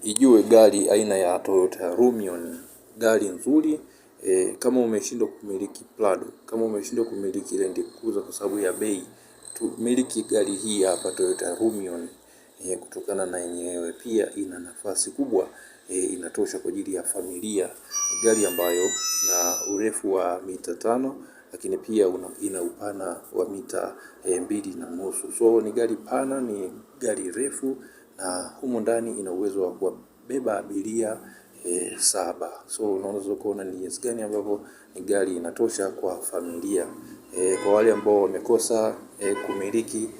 ijue gari aina ya Toyota Rumion, gari nzuri. Kama umeshindwa kumiliki Prado, kama umeshindwa kumiliki Land Cruiser kwa sababu ya bei, tumiliki gari hii hapa Toyota Rumion. Kutokana na yenyewe pia ina nafasi kubwa, inatosha kwa ajili ya familia. Gari ambayo na urefu wa mita 5, lakini pia ina upana wa mita 2.5. So ni gari pana, ni gari refu, na humo ndani ina uwezo wa kubeba abiria 7. So unaweza kuona ni jinsi gani ambavyo ni gari inatosha kwa familia. Kwa wale ambao wamekosa kumiliki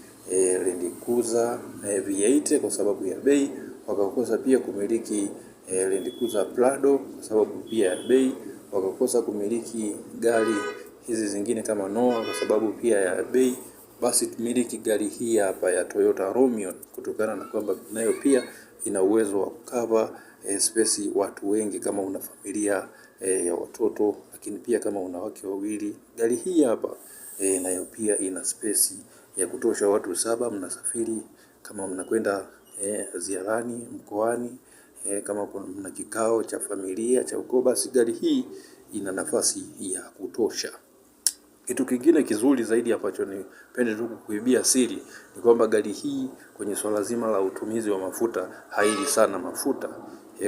Land Cruiser V8 kwa sababu ya bei, wakakosa pia kumiliki Land Cruiser Prado kwa sababu pia ya bei, wakakosa kumiliki gari hizi zingine kama Noah kwa sababu pia ya bei, basi tumiliki gari hii hapa ya Toyota Rumion, kutokana na kwamba nayo pia ina uwezo wa cover space watu wengi. Kama una familia ya watoto, lakini pia kama una wake wawili, gari hii hapa nayo pia ina space ya kutosha watu 7. Mnasafiri kama mnakwenda ziarani mkoani, kama mna kikao cha familia cha ukoo, basi gari hii ina nafasi ya kutosha. Kitu kingine kizuri zaidi ambacho nipende tu kukuibia siri ni kwamba gari hii kwenye swala zima la utumizi wa mafuta haili sana mafuta,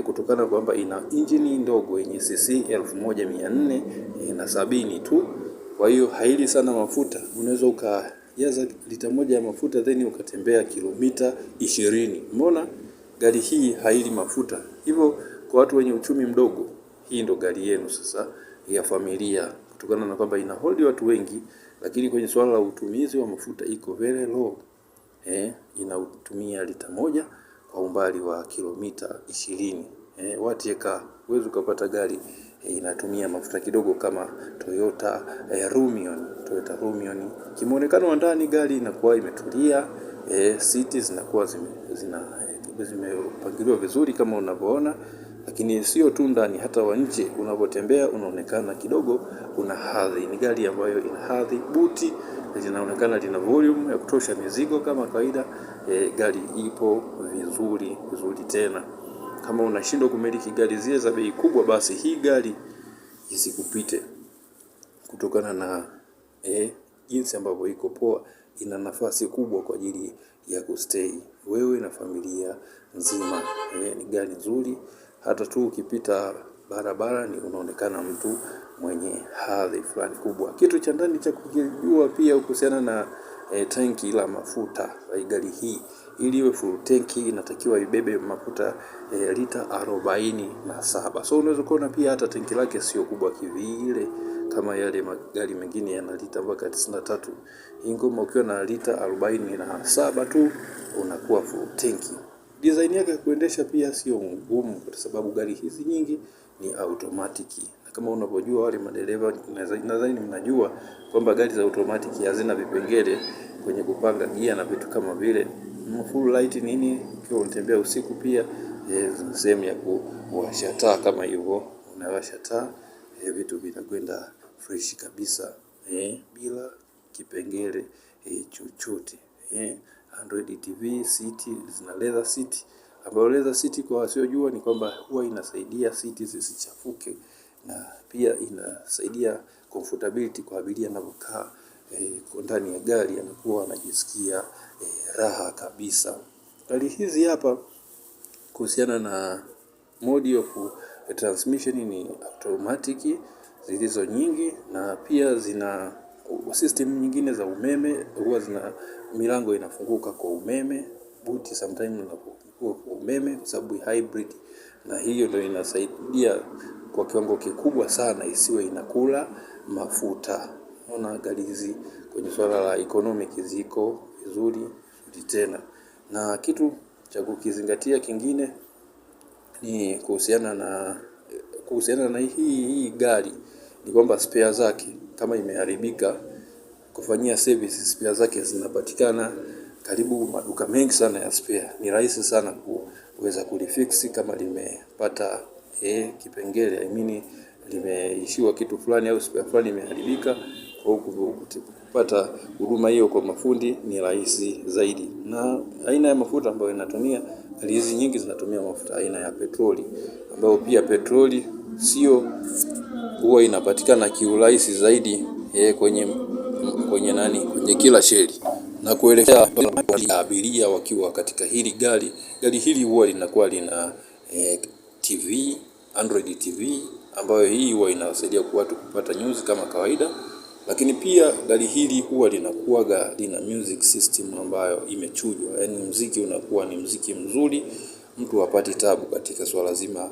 kutokana kwamba ina injini ndogo yenye cc 1470 tu. Kwa hiyo haili sana mafuta. Unaweza ukajaza lita moja ya mafuta then ukatembea kilomita 20. Umeona? Gari hii haili mafuta. Hivyo kwa watu wenye uchumi mdogo, hii ndo gari yenu sasa ya familia, kutokana na kwamba ina hold watu wengi, lakini kwenye swala la utumizi wa mafuta iko very low. Inatumia lita moja kwa umbali wa kilomita 20. Watieka uwezo ukapata gari inatumia mafuta kidogo kama Toyota Rumion. Toyota Rumion kimuonekano wa ndani gari inakuwa imetulia, seats zinakuwa zimepangiliwa vizuri kama unavyoona, lakini sio tu ndani, hata wa nje unapotembea unaonekana kidogo una hadhi. Ni gari ambayo ina hadhi. Buti linaonekana lina volume ya kutosha mizigo kama kawaida. Gari ipo vizuri tena. Kama unashindwa kumiliki gari zile za bei kubwa, basi hii gari isikupite, kutokana na jinsi ambavyo iko poa. Ina nafasi kubwa kwa ajili ya kustay wewe na familia nzima. Ni gari nzuri, hata tu ukipita barabara ni unaonekana mtu mwenye hadhi fulani kubwa. Kitu cha ndani cha kujua pia kuhusiana na tanki la mafuta la gari hii, ili iwe full tanki inatakiwa ibebe mafuta lita 47. So unaweza kuona pia hata tanki lake sio kubwa kivile kama yale magari mengine yana lita mpaka 93. Ingoma ukiwa na lita 47 tu unakuwa full tanki. Design yake kuendesha pia sio ngumu, kwa sababu gari hizi nyingi ni automatic. Na kama unavyojua wale madereva, nadhani mnajua kwamba gari za automatic hazina vipengele kwenye kupanga gia na vitu kama vile full light nini. Ukiwa unatembea usiku pia sehemu ya kuwasha taa kama hivyo, unawasha taa, vitu vinakwenda fresh kabisa, bila kipengele chochote. Android TV, seat zina leather seat, ambayo leather seat kwa wasiojua ni kwamba huwa inasaidia seat zisichafuke, na pia inasaidia comfortability kwa abiria anapokaa ndani ya gari, anakuwa anajisikia raha kabisa. Gari hizi hapa kuhusiana na mode of transmission ni automatic zilizo nyingi, na pia zina system nyingine za umeme. Huwa zina milango inafunguka kwa umeme, buti sometimes inafunguka kwa umeme kwa sababu hybrid, na hiyo ndio inasaidia kwa kiwango kikubwa sana isiwe inakula mafuta. Unaona gari hizi kwenye swala la economic ziko vizuri tena. Na kitu cha kukizingatia kingine ni kuhusiana na hii gari ni kwamba spare zake kama imeharibika, kufanyia service spare zake zinapatikana karibu maduka mengi sana ya spare. Ni rahisi sana kuweza kulifix kama limepata kipengele, limeishiwa kitu fulani au spare fulani imeharibika. Kwa kupata huduma hiyo kwa mafundi ni rahisi zaidi. Na aina ya mafuta ambayo inatumia, gari hizi nyingi zinatumia mafuta aina ya petroli, ambayo pia petroli sio huwa inapatikana kiurahisi zaidi kwenye kila sheli. Na kuelekea abiria wakiwa katika hili gari hili huwa linakuwa lina TV, Android TV, ambayo hii huwa inawasaidia watu kupata news kama kawaida. Lakini pia gari hili huwa lina music system ambayo imechujwa, yaani muziki unakuwa ni muziki mzuri, mtu hapati tabu katika swala zima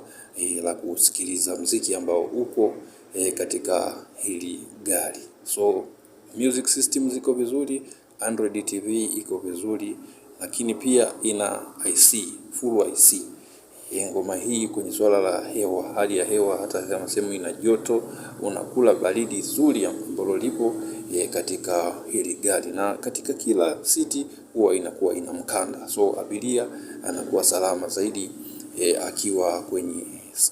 la kusikiliza muziki ambao upo katika hili gari. So music system ziko vizuri, Android TV iko vizuri, lakini pia ina IC, full IC. Ngoma hii kwenye swala la hewa, hali ya hewa, hata kama sehemu ina joto, unakula baridi nzuri ambalo lipo katika hili gari. Na katika kila siti huwa inakuwa ina mkanda, so abiria anakuwa salama zaidi akiwa kwenye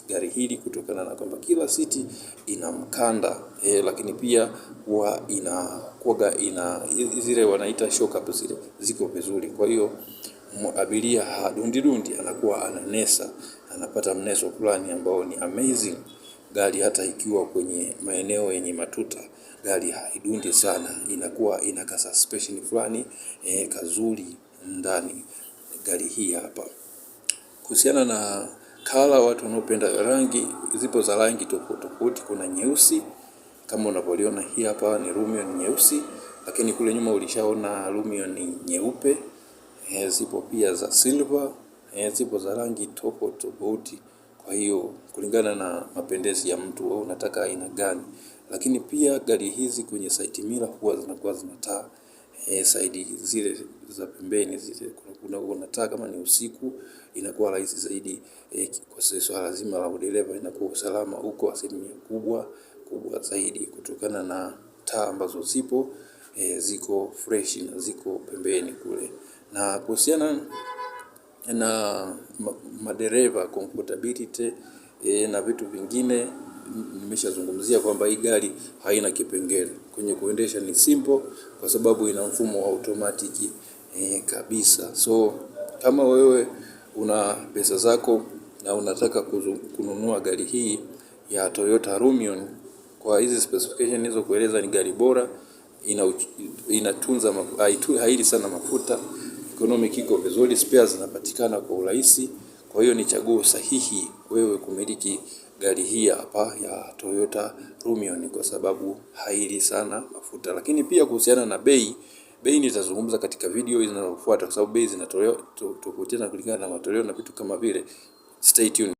gari hili, kutokana na kwamba kila siti ina mkanda. Lakini pia huwa ina zile wanaita shock up, zile ziko vizuri. Kwa hiyo abiria hadundi, anakuwa ananesa, anapata mneso fulani ambao ni amazing. Gari hata ikiwa kwenye maeneo yenye matuta, gari haidundi sana, inakuwa ina suspension fulani kazuri ndani gari hii hapa. Kuhusiana na kala, watu wanaopenda rangi, zipo za rangi tofauti. Kuna nyeusi kama unavyoliona hii hapa, ni Lumion nyeusi, lakini kule nyuma ulishaona Lumion ni nyeupe. Zipo pia za silver, zipo za rangi tofauti. Kwa hiyo kulingana na mapendezi ya mtu, wewe unataka aina gani. Lakini pia gari hizi kwenye side mirror huwa zinakuwa zina taa side zile za pembeni zile, kuna taa kama ni usiku, inakuwa rahisi zaidi kwa swala zima la udereva, inakuwa usalama huko asilimia kubwa zaidi, kutokana na taa ambazo ziko fresh na ziko pembeni kule. Na kuhusiana na madereva, comfortability na vitu vingine, nimeshazungumzia kwamba hii gari haina kipengele. Kwenye kuendesha ni simple kwa sababu ina mfumo wa automatic kabisa. So kama wewe una pesa zako na unataka kununua gari hii ya Toyota Lumion kwa hizi specification hizo kueleza, ni gari bora, inatunza haili sana mafuta, economic iko vizuri, spares zinapatikana kwa urahisi. Kwa hiyo ni chaguo sahihi wewe kumiliki gari hii hapa ya Toyota Lumion, kwa sababu haili sana mafuta. Lakini pia kuhusiana na bei nitazungumza katika video zinazofuata, kwa sababu bei zinatofautiana kulingana na matoleo na vitu kama vile. Stay tuned.